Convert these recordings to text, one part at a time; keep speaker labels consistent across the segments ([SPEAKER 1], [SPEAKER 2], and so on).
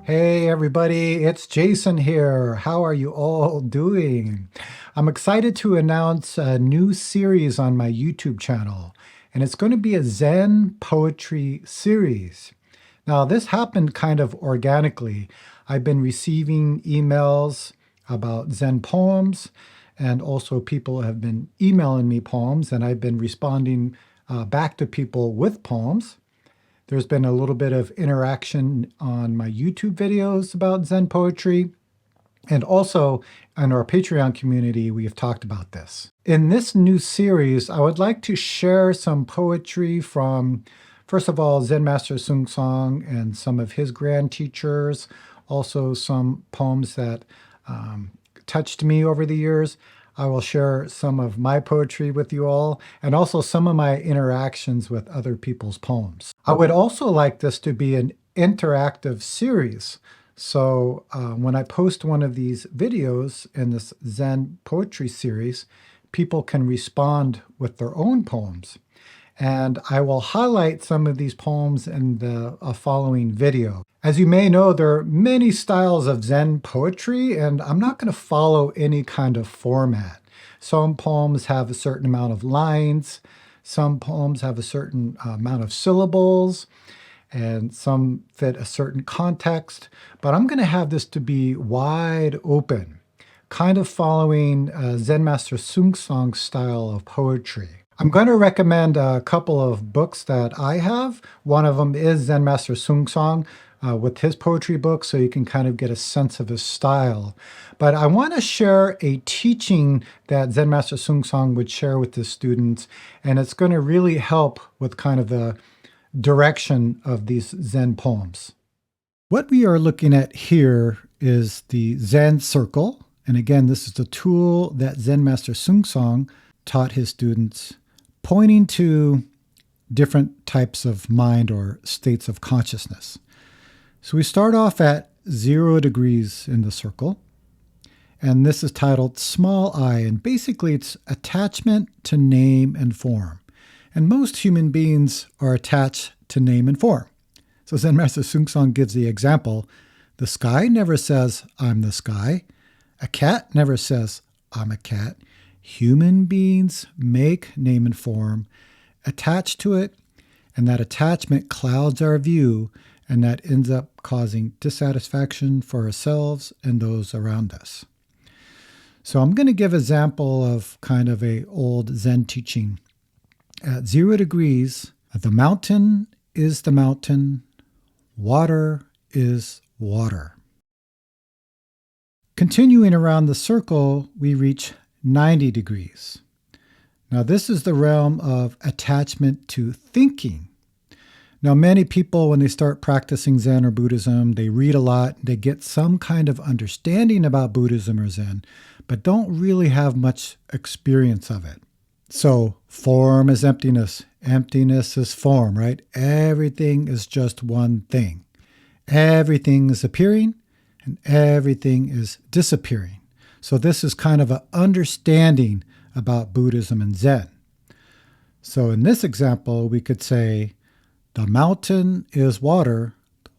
[SPEAKER 1] Hey everybody, it's Jason here. How are you all doing? I'm excited to announce a new series on my YouTube channel, and it's going to be a Zen poetry series. Now, this happened kind of organically. I've been receiving emails about Zen poems, and also people have been emailing me poems, and I've been responding back to people with poems. There's been a little bit of interaction on my YouTube videos about Zen poetry. And also in our Patreon community, we have talked about this. In this new series, I would like to share some poetry from, first of all, Zen Master Seung and some of his grand teachers, also some poems that touched me over the years. I will share some of my poetry with you all, and also some of my interactions with other people's poems. I would also like this to be an interactive series. So when I post one of these videos in this Zen poetry series, people can respond with their own poems. And I will highlight some of these poems in the following video. As you may know, there are many styles of Zen poetry, and I'm not going to follow any kind of format. Some poems have a certain amount of lines, some poems have a certain amount of syllables, and some fit a certain context. But I'm going to have this to be wide open, kind of following Zen Master Seung's style of poetry. I'm going to recommend a couple of books that I have. One of them is Zen Master Seung with his poetry book, so you can kind of get a sense of his style. But I want to share a teaching that Zen Master Seung would share with his students, and it's going to really help with kind of the direction of these Zen poems. What we are looking at here is the Zen circle. And again, this is the tool that Zen Master Seung taught his students, pointing to different types of mind or states of consciousness. So we start off at 0 degrees in the circle, and this is titled Small I, and basically it's attachment to name and form. And most human beings are attached to name and form. So Zen Master Seung gives the example, the sky never says, I'm the sky. A cat never says, I'm a cat. Human beings make name and form, attach to it, and that attachment clouds our view, and that ends up causing dissatisfaction for ourselves and those around us. So I'm going to give an example of kind of a old Zen teaching. At 0 degrees, the mountain is the mountain, water is water. Continuing around the circle, we reach 90 degrees. Now, this is the realm of attachment to thinking. Now, many people, when they start practicing Zen or Buddhism, they read a lot, they get some kind of understanding about Buddhism or Zen, but don't really have much experience of it. So, form is emptiness. Emptiness is form, right? Everything is just one thing. Everything is appearing and everything is disappearing. So this is kind of an understanding about Buddhism and Zen. So in this example, we could say, the mountain is water,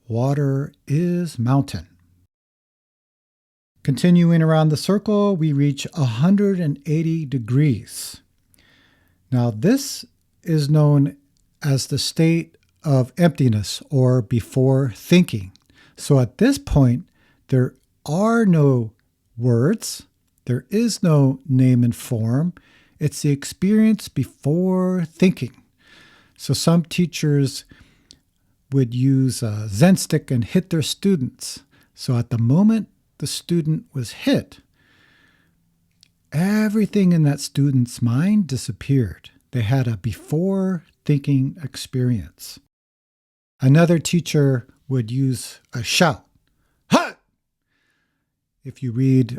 [SPEAKER 1] water is mountain. Continuing around the circle, we reach 180 degrees. Now this is known as the state of emptiness or before thinking. So at this point, there are no words, there is no name and form. It's the experience before thinking. So some teachers would use a Zen stick and hit their students. So at the moment the student was hit, everything in that student's mind disappeared. They had a before thinking experience. Another teacher would use a shout. Ha! If you read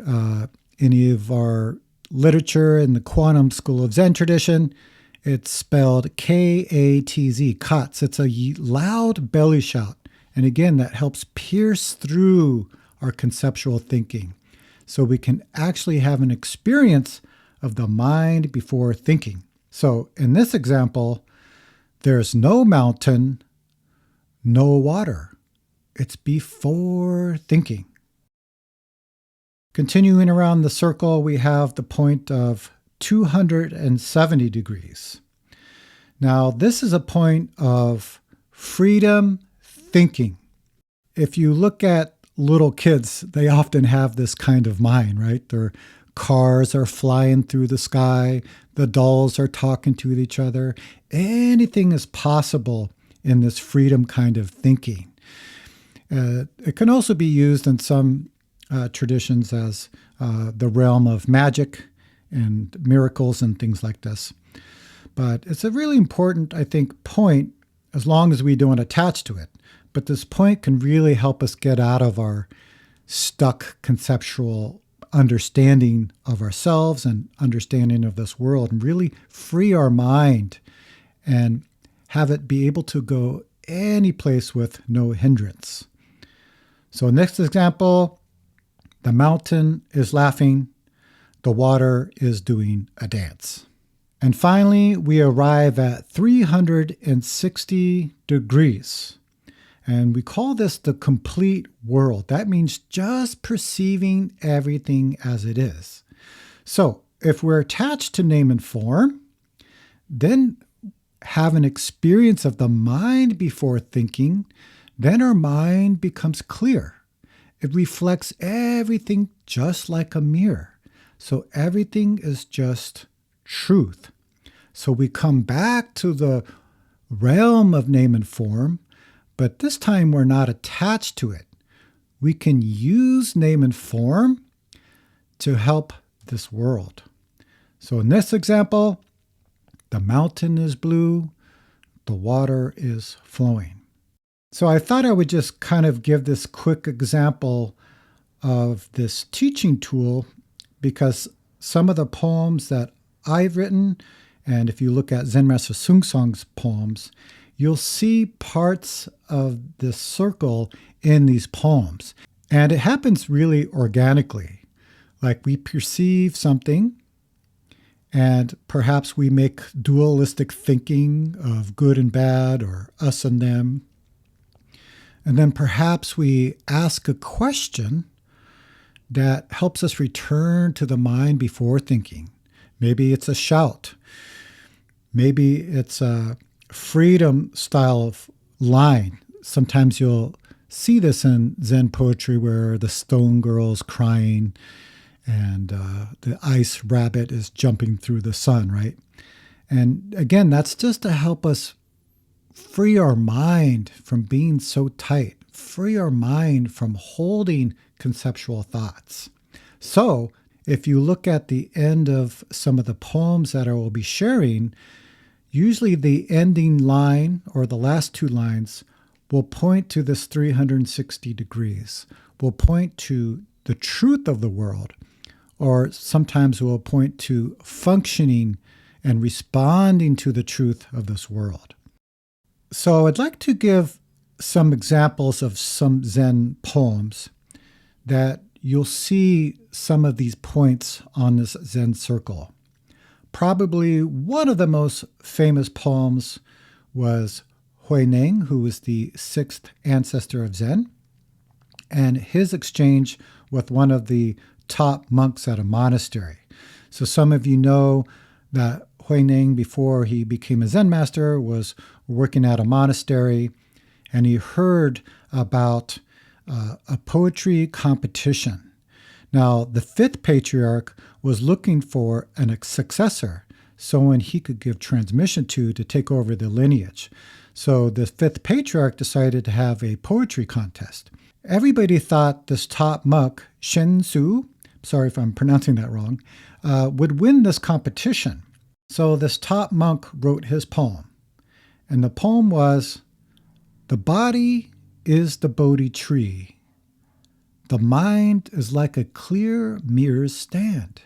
[SPEAKER 1] any of our literature in the Quantum School of Zen tradition, it's spelled K-A-T-Z, katz. It's a loud belly shout. And again, that helps pierce through our conceptual thinking. So we can actually have an experience of the mind before thinking. So in this example, there's no mountain, no water. It's before thinking. Continuing around the circle, we have the point of 270 degrees. Now, this is a point of freedom thinking. If you look at little kids, they often have this kind of mind, right? Their cars are flying through the sky. The dolls are talking to each other. Anything is possible in this freedom kind of thinking. It can also be used in some traditions as the realm of magic and miracles and things like this. But it's a really important, I think, point as long as we don't attach to it. But this point can really help us get out of our stuck conceptual understanding of ourselves and understanding of this world and really free our mind and have it be able to go any place with no hindrance. So next example, the mountain is laughing, the water is doing a dance. And finally, we arrive at 360 degrees. And we call this the complete world. That means just perceiving everything as it is. So if we're attached to name and form, then have an experience of the mind before thinking, then our mind becomes clear. It reflects everything just like a mirror. So everything is just truth. So we come back to the realm of name and form, but this time we're not attached to it. We can use name and form to help this world. So in this example, the mountain is blue, the water is flowing. So I thought I would just kind of give this quick example of this teaching tool because some of the poems that I've written, and if you look at Zen Master Seung's poems, you'll see parts of this circle in these poems. And it happens really organically. Like we perceive something, and perhaps we make dualistic thinking of good and bad or us and them. And then perhaps we ask a question that helps us return to the mind before thinking. Maybe it's a shout. Maybe it's a freedom style of line. Sometimes you'll see this in Zen poetry where the stone girl's crying and the ice rabbit is jumping through the sun, right? And again, that's just to help us free our mind from being so tight, free our mind from holding conceptual thoughts. So if you look at the end of some of the poems that I will be sharing, usually the ending line or the last two lines will point to this 360 degrees, will point to the truth of the world, or sometimes will point to functioning and responding to the truth of this world. So I'd like to give some examples of some Zen poems that you'll see some of these points on this Zen circle. Probably one of the most famous poems was Hui Neng, who was the sixth ancestor of Zen, and his exchange with one of the top monks at a monastery. So some of you know that Hui Neng, before he became a Zen master, was working at a monastery, and he heard about a poetry competition. Now, the fifth patriarch was looking for a successor, someone he could give transmission to take over the lineage. So the fifth patriarch decided to have a poetry contest. Everybody thought this top monk, Shen Su, sorry if I'm pronouncing that wrong, would win this competition. So this top monk wrote his poem. And the poem was, "The body is the Bodhi tree. The mind is like a clear mirror's stand.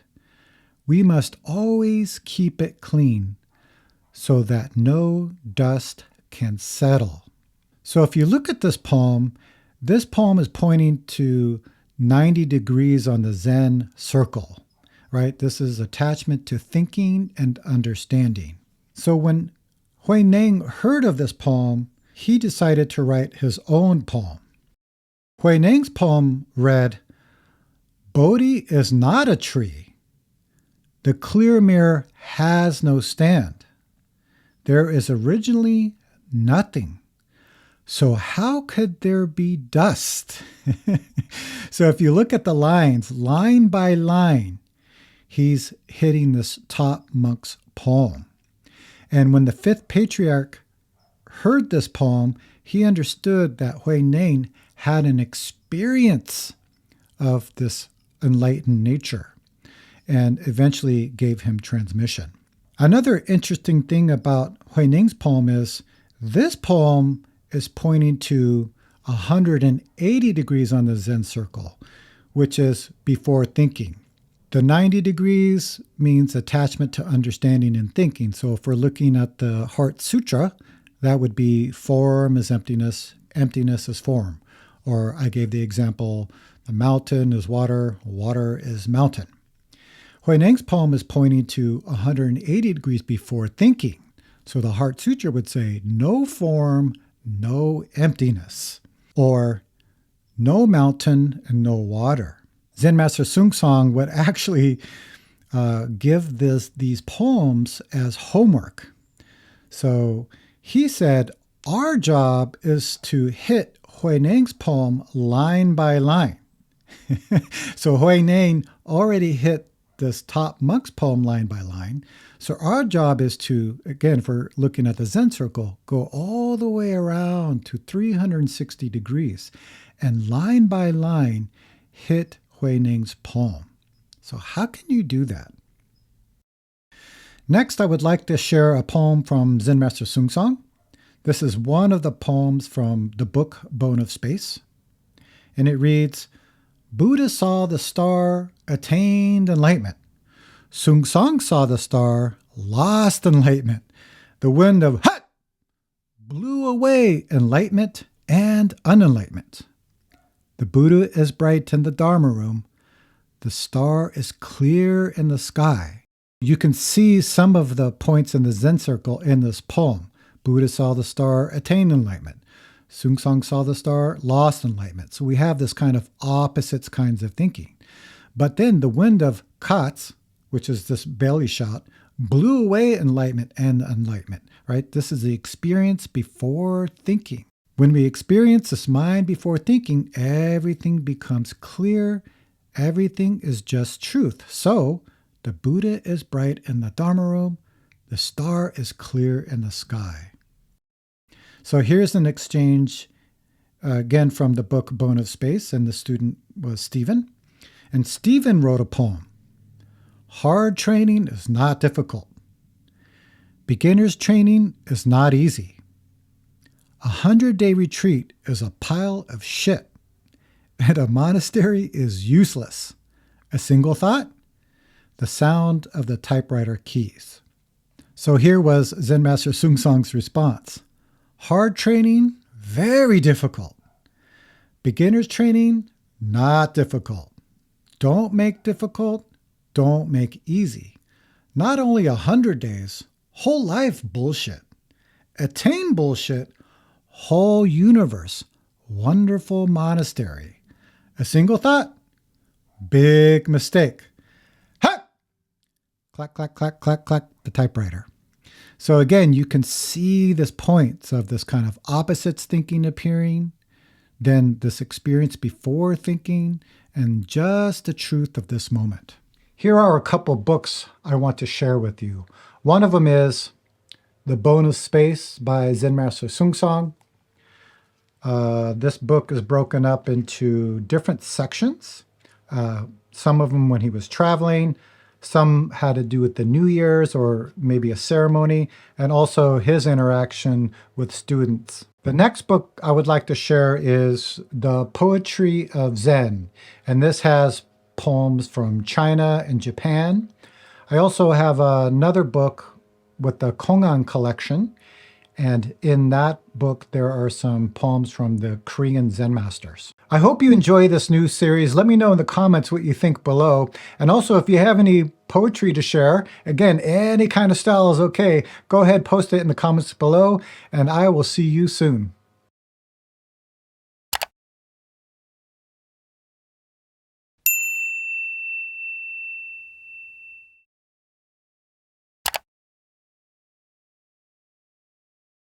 [SPEAKER 1] We must always keep it clean so that no dust can settle." So if you look at this poem is pointing to 90 degrees on the Zen circle, right? This is attachment to thinking and understanding. So when Hui Neng heard of this poem, he decided to write his own poem. Hui Neng's poem read, Bodhi is not a tree. The clear mirror has no stand. There is originally nothing. So how could there be dust? So if you look at the lines, line by line, he's hitting this top monk's poem. And when the fifth patriarch heard this poem, he understood that Hui Neng had an experience of this enlightened nature and eventually gave him transmission. Another interesting thing about Hui Neng's poem is this poem is pointing to 180 degrees on the Zen circle, which is before thinking. The 90 degrees means attachment to understanding and thinking. So if we're looking at the Heart Sutra, that would be form is emptiness, emptiness is form. Or I gave the example, the mountain is water, water is mountain. Hui Neng's poem is pointing to 180 degrees before thinking. So the Heart Sutra would say, no form, no emptiness. Or no mountain and no water. Zen Master Seung would actually give these poems as homework. So he said, our job is to hit Hui Neng's poem line by line. So Hui Neng already hit this top monk's poem line by line. So our job is to, again, if we're looking at the Zen circle, go all the way around to 360 degrees and line by line hit Hui Neng's poem. So how can you do that? Next, I would like to share a poem from Zen Master Seung. This is one of the poems from the book Bone of Space. And it reads, Buddha saw the star, attained enlightenment. Seung saw the star, lost enlightenment. The wind of Hut blew away enlightenment and unenlightenment. The Buddha is bright in the Dharma room. The star is clear in the sky. You can see some of the points in the Zen circle in this poem. Buddha saw the star, attained enlightenment. Seung saw the star, lost enlightenment. So we have this kind of opposites kinds of thinking. But then the wind of Katz, which is this belly shot, blew away enlightenment and enlightenment, right? This is the experience before thinking. When we experience this mind before thinking, everything becomes clear. Everything is just truth. So the Buddha is bright in the Dharma room. The star is clear in the sky. So here's an exchange, again, from the book Bone of Space, and the student was Stephen. And Stephen wrote a poem. Hard training is not difficult. Beginner's training is not easy. 100-day retreat is a pile of shit, and a monastery is useless. A single thought? The sound of the typewriter keys. So here was Zen Master Seung's response. Hard training, very difficult. Beginner's training, not difficult. Don't make difficult, don't make easy. Not only 100 days, whole life bullshit. Attain bullshit, whole universe, wonderful monastery. A single thought, big mistake. Ha! Clack, clack, clack, clack, clack, the typewriter. So again, you can see this points of this kind of opposites thinking appearing, then this experience before thinking, and just the truth of this moment. Here are a couple books I want to share with you. One of them is The Bone of Space by Zen Master Seung. This book is broken up into different sections. Some of them when he was traveling, some had to do with the New Year's or maybe a ceremony, and also his interaction with students. The next book I would like to share is The Poetry of Zen, and this has poems from China and Japan. I also have another book with the Kongan collection, and in that book there are some poems from the Korean Zen masters. I hope you enjoy this new series. Let me know in the comments what you think below. And also, if you have any poetry to share, again, any kind of style is okay. Go ahead, post it in the comments below, and I will see you soon.